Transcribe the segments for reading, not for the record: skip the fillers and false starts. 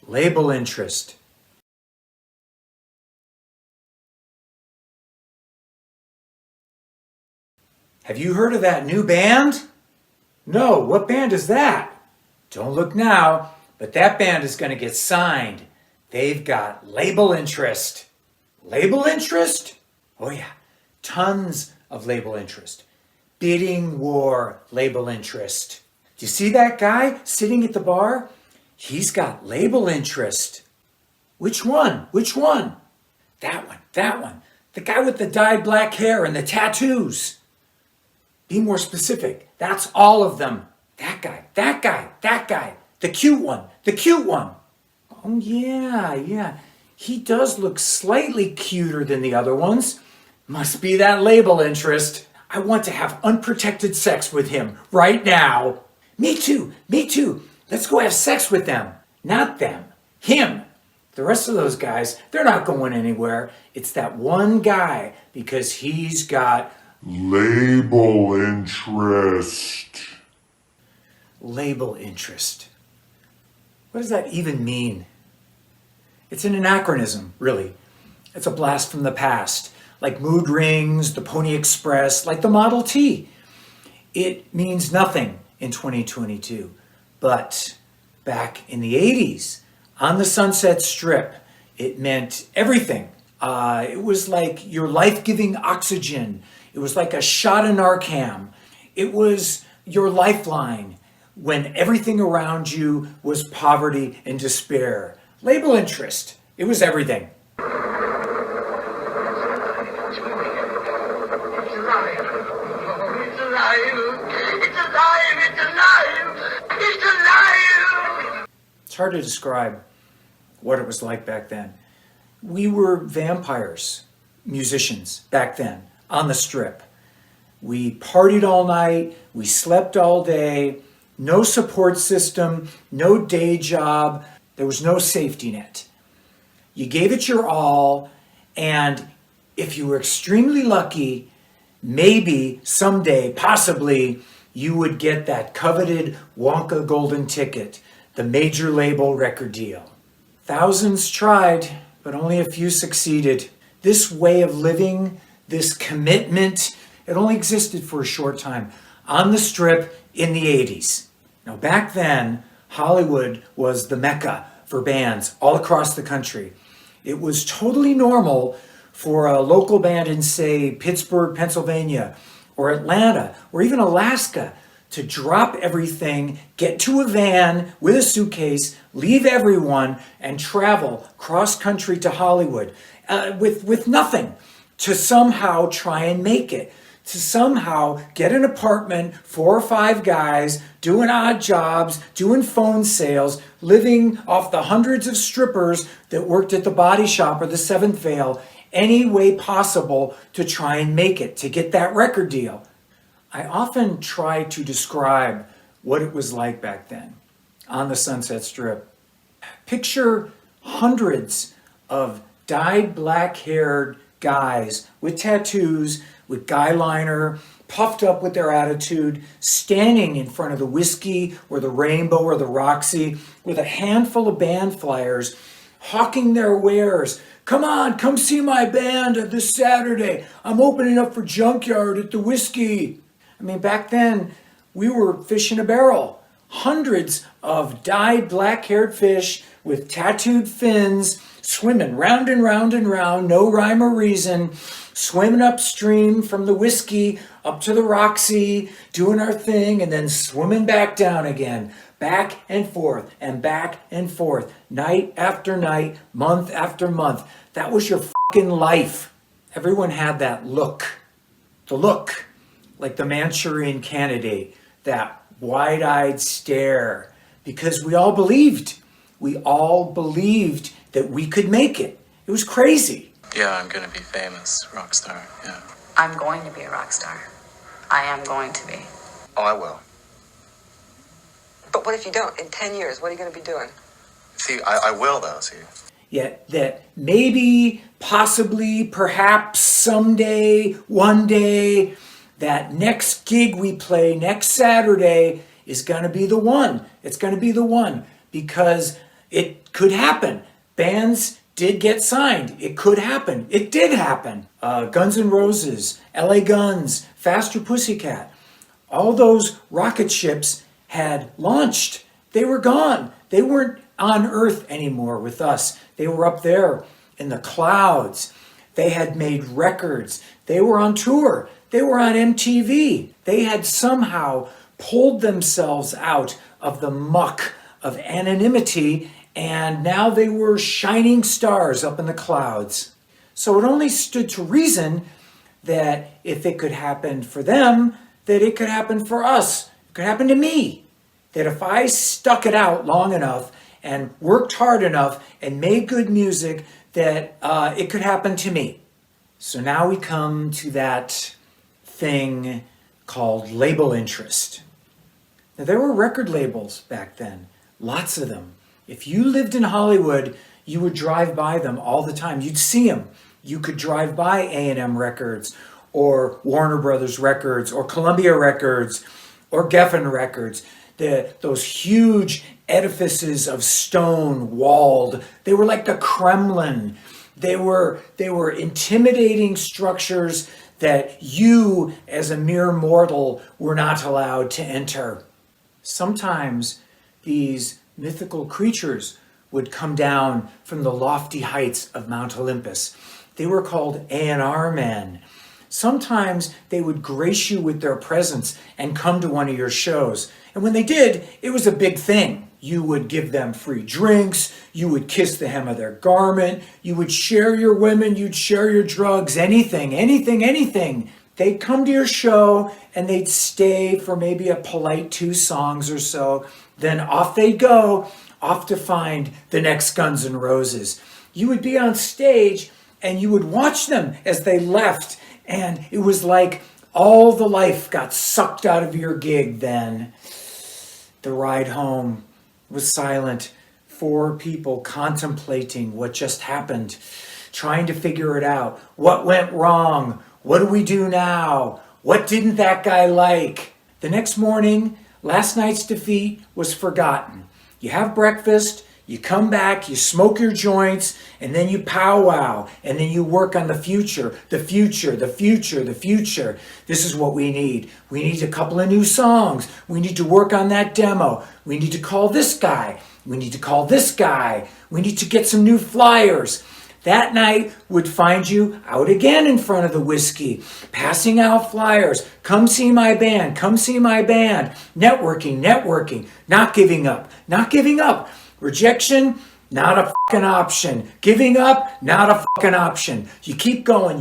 Label interest. Have you heard of that new band? No, what band is that? Don't look now, but that band is going to get signed. They've got label interest. Label interest? Oh yeah, tons of label interest. Bidding war label interest. Do you see that guy sitting at the bar? He's got label interest. Which one? Which one? That one, that one. The guy with the dyed black hair and the tattoos. Be more specific. That's all of them. That guy, that guy, that guy. The cute one, the cute one. Oh yeah. He does look slightly cuter than the other ones. Must be that label interest. I want to have unprotected sex with him right now. Me too. Let's go have sex with them. Not them. Him. The rest of those guys, they're not going anywhere. It's that one guy because he's got label interest. Label interest. What does that even mean? It's an anachronism, really. It's a blast from the past, like mood rings, the Pony Express, like the Model T. It means nothing in 2022. But back in the 80s, on the Sunset Strip, it meant everything. It was like your life-giving oxygen. It was like a shot of Narcan. It was your lifeline when everything around you was poverty and despair. Label interest. It was everything. It's hard to describe what it was like back then. We were vampires, musicians back then, on the strip. We partied all night, we slept all day, no support system, no day job, there was no safety net. You gave it your all, and if you were extremely lucky, maybe someday, possibly, you would get that coveted Wonka golden ticket, the major label record deal. Thousands tried, but only a few succeeded. This way of living, this commitment, it only existed for a short time on the strip in the 80s. Now back then, Hollywood was the mecca for bands all across the country. It was totally normal for a local band in, say, Pittsburgh, Pennsylvania, or Atlanta, or even Alaska, to drop everything, get to a van with a suitcase, leave everyone, and travel cross-country to Hollywood with nothing, to somehow try and make it, to somehow get an apartment, 4 or 5 guys, doing odd jobs, doing phone sales, living off the hundreds of strippers that worked at the Body Shop or the Seventh Veil, any way possible to try and make it, to get that record deal. I often try to describe what it was like back then on the Sunset Strip. Picture hundreds of dyed black-haired guys with tattoos, with guy liner, puffed up with their attitude, standing in front of the Whiskey or the Rainbow or the Roxy with a handful of band flyers, hawking their wares. Come on, come see my band this Saturday. I'm opening up for Junkyard at the Whiskey. I mean, back then, we were fish in a barrel. Hundreds of dyed black-haired fish with tattooed fins, swimming round and round and round, no rhyme or reason, swimming upstream from the Whiskey up to the Roxy, doing our thing, and then swimming back down again, back and forth, night after night, month after month. That was your fucking life. Everyone had that look. The look, like the Manchurian Candidate, that wide-eyed stare, because we all believed that we could make it. It was crazy. Yeah, I'm gonna be famous, rock star, yeah. I'm going to be a rock star. I am going to be. Oh, I will. But what if you don't? In 10 years, what are you going to be doing? See, I will though, see. Yet that maybe, possibly, perhaps, someday, one day, that next gig we play next Saturday is going to be the one. It's going to be the one because It could happen. Bands did get signed. It could happen. It did happen. Guns N' Roses, LA Guns, Faster Pussycat. All those rocket ships had launched. They were gone. They weren't on Earth anymore with us. They were up there in the clouds. They had made records. They were on tour. They were on MTV. They had somehow pulled themselves out of the muck of anonymity, and now they were shining stars up in the clouds. So it only stood to reason that if it could happen for them, that it could happen for us. It could happen to me. That if I stuck it out long enough and worked hard enough and made good music, that it could happen to me. So now we come to that thing called label interest. Now, there were record labels back then, lots of them. If you lived in Hollywood, you would drive by them all the time. You'd see them. You could drive by A&M Records or Warner Brothers Records or Columbia Records or Geffen Records. Those huge edifices of stone walled. They were like the Kremlin. They were intimidating structures that you, as a mere mortal, were not allowed to enter. Sometimes these mythical creatures would come down from the lofty heights of Mount Olympus. They were called A&R men. Sometimes they would grace you with their presence and come to one of your shows. And when they did, it was a big thing. You would give them free drinks, you would kiss the hem of their garment, you would share your women, you'd share your drugs, anything. They'd come to your show and they'd stay for maybe a polite 2 songs or so. Then off they'd go, off to find the next Guns N' Roses. You would be on stage and you would watch them as they left. And it was like all the life got sucked out of your gig then. The ride home was silent. 4 people contemplating what just happened, trying to figure it out. What went wrong? What do we do now? What didn't that guy like? The next morning, last night's defeat was forgotten. You have breakfast, you come back, you smoke your joints, and then you powwow, and then you work on the future. This is what we need. We need a couple of new songs. We need to work on that demo. We need to call this guy. We need to call this guy. We need to get some new flyers. That night would find you out again in front of the whiskey, passing out flyers. Come see my band. Come see my band. Networking. Not giving up. Rejection, not a fucking option. Giving up, not a fucking option. You keep going.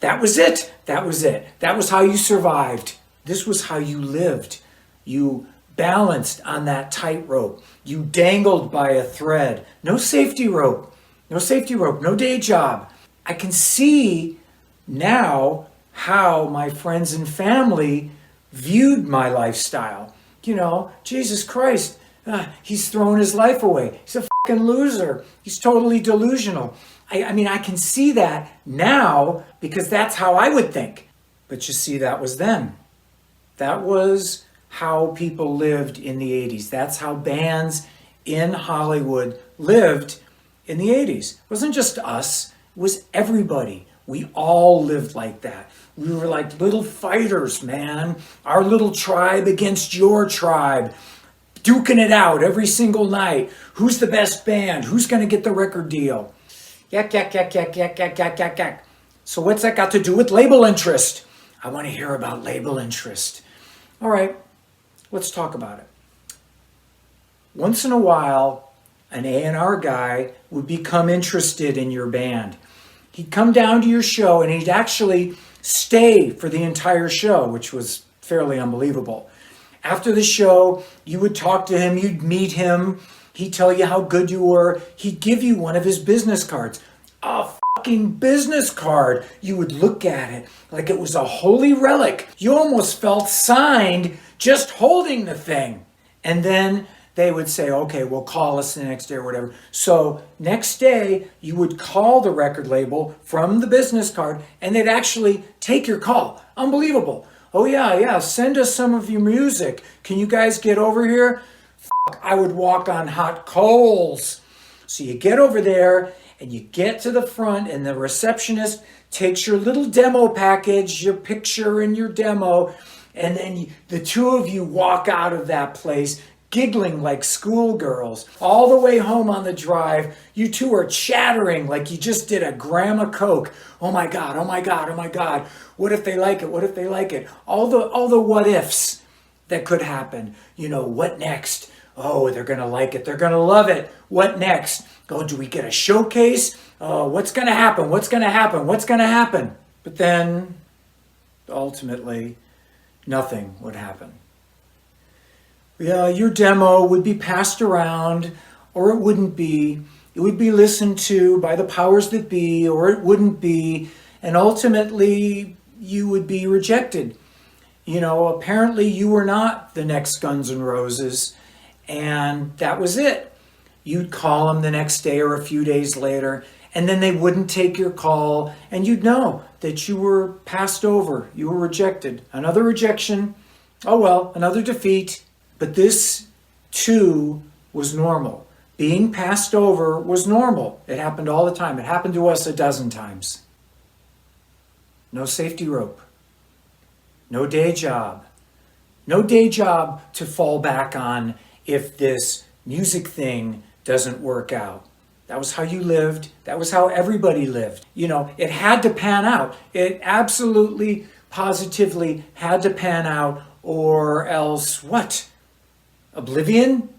That was it. That was how you survived. This was how you lived. You balanced on that tightrope. You dangled by a thread. No safety rope. No day job. I can see now how my friends and family viewed my lifestyle. Jesus Christ, he's thrown his life away. He's a fucking loser. He's totally delusional. I can see that now because that's how I would think. But you see, that was then. That was how people lived in the 80s. That's how bands in Hollywood lived in the 80s. It wasn't just us, it was everybody. We all lived like that. We were like little fighters, man. Our little tribe against your tribe. Duking it out every single night. Who's the best band? Who's going to get the record deal? Yak. So what's that got to do with label interest? I want to hear about label interest. All right, let's talk about it. Once in a while, an A&R guy would become interested in your band. He'd come down to your show and he'd actually stay for the entire show, which was fairly unbelievable. After the show, you would talk to him, you'd meet him, he'd tell you how good you were, he'd give you one of his business cards. A fucking business card. You would look at it like it was a holy relic. You almost felt signed just holding the thing. And then they would say, okay, well, call us the next day or whatever. So next day, you would call the record label from the business card and they'd actually take your call. Unbelievable. Oh yeah, send us some of your music. Can you guys get over here? I would walk on hot coals. So you get over there and you get to the front and the receptionist takes your little demo package, your picture and your demo, and then the two of you walk out of that place giggling like schoolgirls. All the way home on the drive, you two are chattering like you just did a gram of coke. Oh my God, oh my God, oh my God. What if they like it? What if they like it? All the what ifs that could happen. You know, what next? Oh, they're going to like it. They're going to love it. What next? Oh, do we get a showcase? Oh, what's going to happen? What's going to happen? What's going to happen? But then, ultimately, nothing would happen. Yeah, your demo would be passed around, or it wouldn't be. It would be listened to by the powers that be, or it wouldn't be. And ultimately, you would be rejected. You know, apparently you were not the next Guns N' Roses, and that was it. You'd call them the next day or a few days later, and then they wouldn't take your call, and you'd know that you were passed over, you were rejected. Another rejection, oh well, another defeat. But this, too, was normal. Being passed over was normal. It happened all the time. It happened to us a dozen times. No safety rope. No day job. No day job to fall back on if this music thing doesn't work out. That was how you lived. That was how everybody lived. You know, it had to pan out. It absolutely, positively had to pan out, or else what? Oblivion?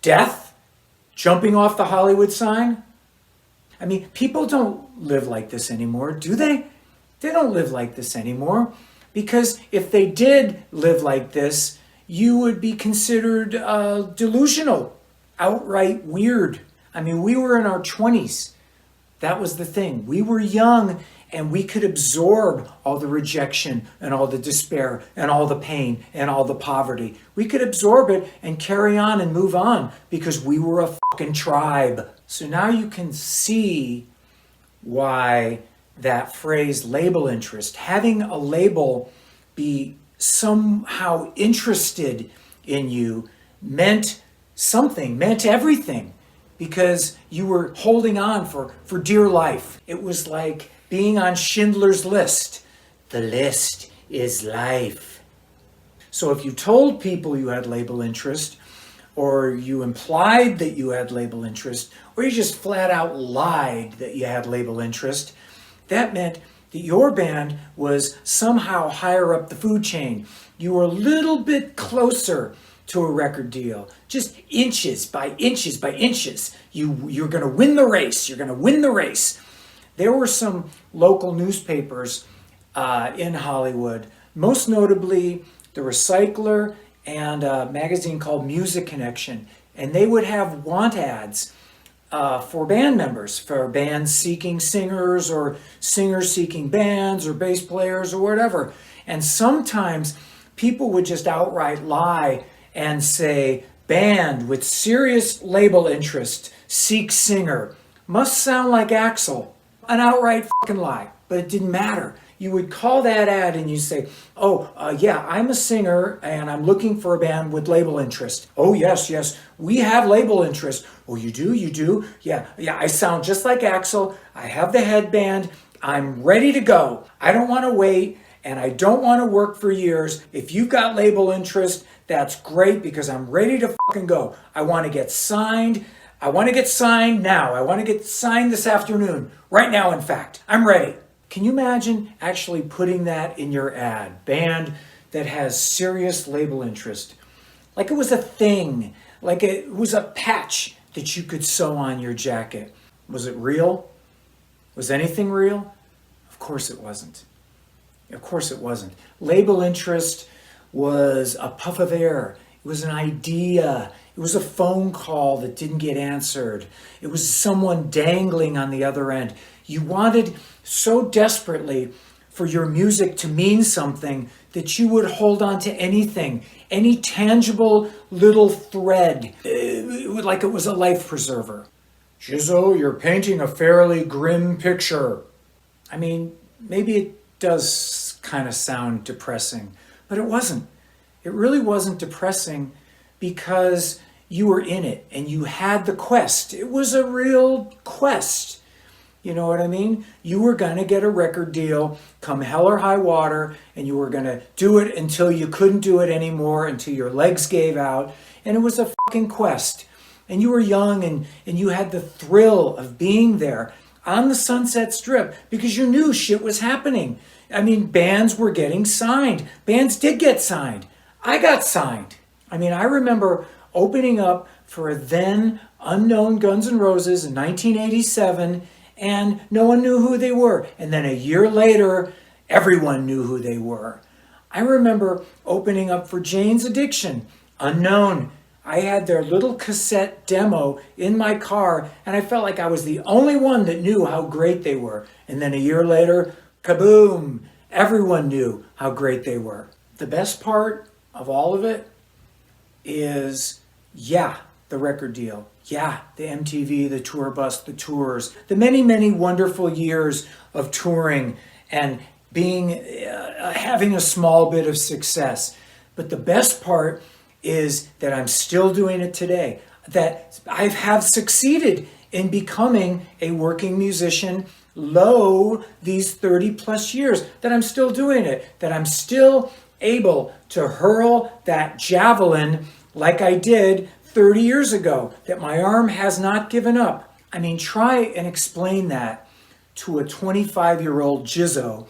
Death? Jumping off the Hollywood sign? I mean, people don't live like this anymore, do they? They don't live like this anymore. Because if they did live like this, you would be considered delusional, outright weird. I mean, we were in our 20s. That was the thing. We were young and we could absorb all the rejection and all the despair and all the pain and all the poverty. We could absorb it and carry on and move on because we were a fucking tribe. So now you can see why that phrase label interest, having a label be somehow interested in you, meant something, meant everything, because you were holding on for dear life. It was like being on Schindler's List. The list is life. So if you told people you had label interest, or you implied that you had label interest, or you just flat out lied that you had label interest, that meant that your band was somehow higher up the food chain. You were a little bit closer to a record deal, just inches by inches by inches. You're going to win the race. You're going to win the race. There were some local newspapers in Hollywood, most notably The Recycler and a magazine called Music Connection, and they would have want ads for band members, for bands seeking singers or singers seeking bands or bass players or whatever. And sometimes people would just outright lie and say, band with serious label interest seeks singer. Must sound like Axl. An outright fucking lie, but it didn't matter. You would call that ad and you say, yeah, I'm a singer and I'm looking for a band with label interest. Oh, yes, we have label interest. Oh, you do? Yeah, I sound just like Axl. I have the headband. I'm ready to go. I don't want to wait and I don't want to work for years. If you've got label interest, that's great because I'm ready to fucking go. I want to get signed. I want to get signed now. I want to get signed this afternoon. Right now, in fact. I'm ready. Can you imagine actually putting that in your ad? Band that has serious label interest. Like it was a thing. Like it was a patch that you could sew on your jacket. Was it real? Was anything real? Of course it wasn't. Of course it wasn't. Label interest was a puff of air. It was an idea. It was a phone call that didn't get answered. It was someone dangling on the other end. You wanted so desperately for your music to mean something that you would hold on to anything, any tangible little thread, like it was a life preserver. Jizzo, you're painting a fairly grim picture. I mean, maybe it does kind of sound depressing, but it wasn't. It really wasn't depressing because you were in it and you had the quest. It was a real quest. You know what I mean? You were going to get a record deal come hell or high water, and you were going to do it until you couldn't do it anymore, until your legs gave out. And it was a fucking quest. And you were young, and you had the thrill of being there on the Sunset Strip because you knew shit was happening. I mean, bands were getting signed. Bands did get signed. I got signed. I mean, I remember opening up for a then unknown Guns N' Roses in 1987, and no one knew who they were. And then a year later, everyone knew who they were. I remember opening up for Jane's Addiction, unknown. I had their little cassette demo in my car, and I felt like I was the only one that knew how great they were. And then a year later, kaboom, everyone knew how great they were. The best part of all of it is, the record deal. Yeah, the MTV, the tour bus, the tours, the many, many wonderful years of touring and having a small bit of success. But the best part is that I'm still doing it today, that I have succeeded in becoming a working musician these 30 plus years, that I'm still doing it, that I'm still able to hurl that javelin like I did 30 years ago, that my arm has not given up. I mean, try and explain that to a 25-year-old Jizzo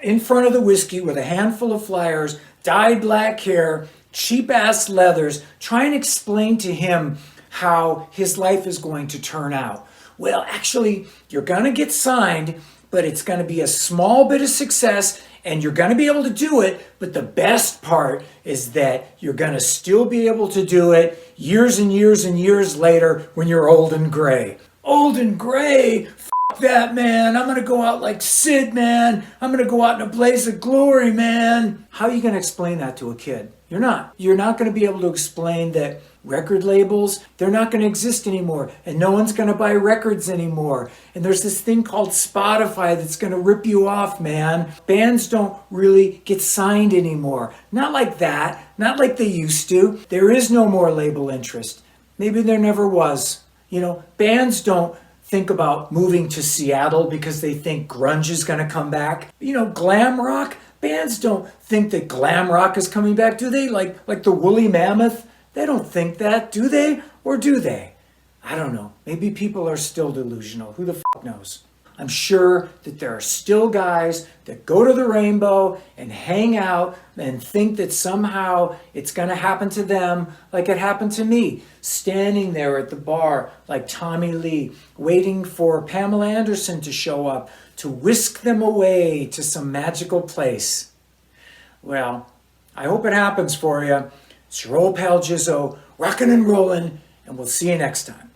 in front of the whiskey with a handful of flyers, dyed black hair, cheap-ass leathers. Try and explain to him how his life is going to turn out. Well, actually, you're going to get signed, but it's going to be a small bit of success, and you're going to be able to do it, but the best part is that you're going to still be able to do it years and years and years later when you're old and gray. Old and gray? Fuck that, man. I'm going to go out like Sid, man. I'm going to go out in a blaze of glory, man. How are you going to explain that to a kid? You're not. You're not going to be able to explain that record labels, they're not going to exist anymore, and no one's going to buy records anymore. And there's this thing called Spotify that's going to rip you off, man. Bands don't really get signed anymore. Not like that. Not like they used to. There is no more label interest. Maybe there never was. You know, bands don't think about moving to Seattle because they think grunge is going to come back. You know, glam rock, bands don't think that glam rock is coming back, do they? Like the Woolly Mammoth? They don't think that, do they? Or do they? I don't know. Maybe people are still delusional. Who the fuck knows? I'm sure that there are still guys that go to the Rainbow and hang out and think that somehow it's going to happen to them like it happened to me, standing there at the bar like Tommy Lee, waiting for Pamela Anderson to show up to whisk them away to some magical place. Well, I hope it happens for you. It's your old pal Jizzo, rockin' and rollin', and we'll see you next time.